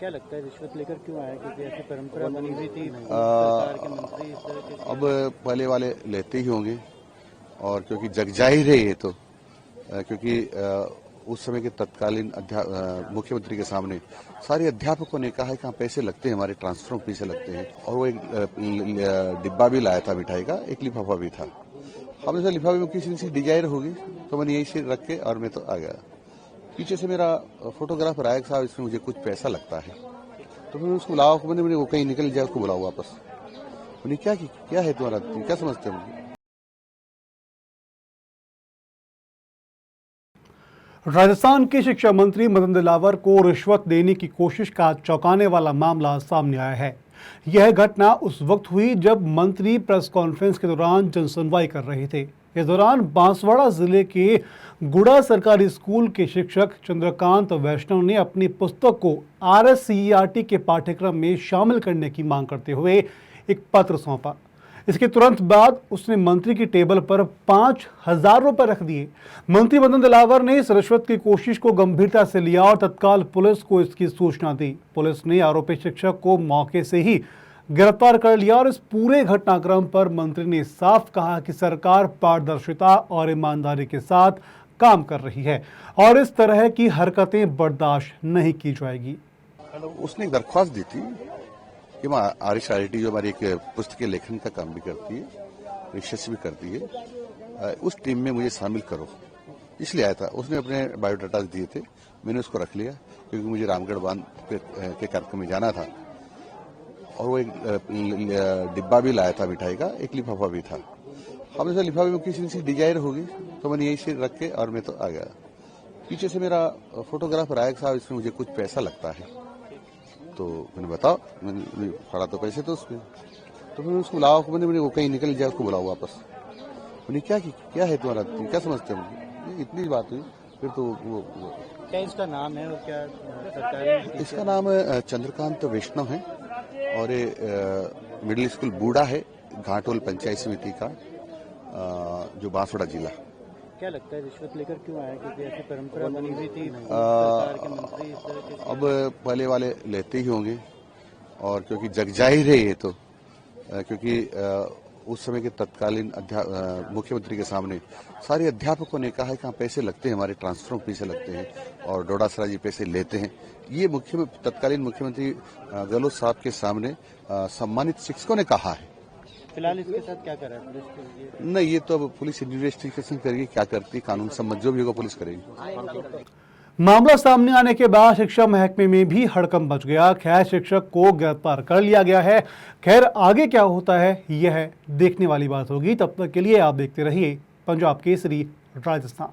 क्या लगता है रिश्वत लेकर क्यों आया? क्योंकि ऐसी परंपरा बनी हुई थी, सरकार के मंत्री इस तरह के। अब पहले वाले लेते ही होंगे, और क्योंकि जग जाहिर है ये तो, क्योंकि उस समय के तत्कालीन मुख्यमंत्री के सामने सारे अध्यापकों ने कहा कि हाँ पैसे लगते हैं, हमारे ट्रांसफर में पैसे लगते हैं। और वो एक डिब्बा भी लाया था मिठाई का, एक लिफाफा भी था। हमने सोचा लिफाफे में किसी से डिजायर होगी, तो मैंने यही से रख के और मैं तो आ गया। पीछे से मेरा फोटोग्राफर आया, साहब इसमें मुझे कुछ पैसा लगता है। तो मैंने उसको बुलाओ, मैंने वो कहीं निकल जाए, उसको बुलाओ वापस। मैंने क्या है तुम्हारा, क्या समझते हो मुझे? राजस्थान के शिक्षा मंत्री मदन दिलावर को रिश्वत देने की कोशिश का चौंकाने वाला मामला सामने आया है। यह घटना उस वक्त हुई जब मंत्री प्रेस कॉन्फ्रेंस के दौरान जनसुनवाई कर रहे थे। इस दौरान बांसवाड़ा जिले के गुड़ा सरकारी स्कूल के शिक्षक चंद्रकांत वैष्णव ने अपनी पुस्तक को RSCERT के पाठ्यक्रम में शामिल करने की मांग करते हुए एक पत्र सौंपा। इसके तुरंत बाद उसने मंत्री की टेबल पर 5,000 रुपए रख दिए। मंत्री मदन दिलावर ने इस रिश्वत की कोशिश को गंभीरता से लिया और तत्काल पुलिस को इसकी सूचना दी। पुलिस ने आरोपी शिक्षक को मौके से ही गिरफ्तार कर लिया और इस पूरे घटनाक्रम पर मंत्री ने साफ कहा कि सरकार पारदर्शिता और ईमानदारी के साथ काम कर रही है और इस तरह की हरकतें बर्दाश्त नहीं की जाएगी। उसने एक दरख्वास्त दी थी कि मैं RSCERT जो हमारी एक पुस्तक लेखन का काम भी करती है, रिसर्च भी करती है, उस टीम में मुझे शामिल करो, इसलिए आया था। उसने अपने बायोडाटा दिए थे, मैंने उसको रख लिया क्योंकि मुझे रामगढ़ बांध के कार्यक्रम में जाना था। और वो एक डिब्बा भी लाया था मिठाई का, एक लिफाफा भी था। हमने सोचा लिफाफे में किसी से डिजायर होगी, तो मैंने यही से रख के और मैं तो आ गया। पीछे से मेरा फोटोग्राफर आया, साहब इसमें मुझे कुछ पैसा लगता है। तो मैंने बताओ, मैंने फड़ा तो पैसे तो उसमें। तो मैंने उसको बुलाओ, मैंने वो कहीं निकल जाए, उसको बुलाओ वापस। मैंने क्या है तुम्हारा, क्या समझते हो मुझे? इतनी बात हुई। फिर तो वो क्या इसका नाम है और क्या सरकारी? इसका नाम चंद्रकांत वैष्णव है और ये मिडिल स्कूल बूढ़ा है, घाटोल पंचायत समिति का, जो बांसवाड़ा जिला। क्या लगता है रिश्वत लेकर क्यों आया? क्योंकि ऐसी परंपरा बनी हुई थी, सरकार के मंत्री इस तरह के। अब पहले वाले लेते ही होंगे, और क्योंकि जग जाहिर है ये तो, क्योंकि उस समय के तत्कालीन मुख्यमंत्री के सामने सारे अध्यापकों ने कहा कि हाँ पैसे लगते हैं, हमारे ट्रांसफर में पैसे लगते हैं, और डोडासरा जी पैसे लेते हैं। ये तत्कालीन मुख्यमंत्री गहलोत साहब के सामने सम्मानित शिक्षकों ने कहा है। फिलहाल इसके साथ क्या कर रहा है पुलिस? नहीं, ये तो अब पुलिस इन्वेस्टिगेशन करेगी, क्या करती है, कानून सम्मत जो भी होगा पुलिस करेगी। मामला सामने आने के बाद शिक्षा महकमे में भी हड़कंप मच गया। खैर, शिक्षक को गिरफ्तार कर लिया गया है। खैर, आगे क्या होता है यह देखने वाली बात होगी। तब तक के लिए आप देखते रहिए पंजाब केसरी राजस्थान।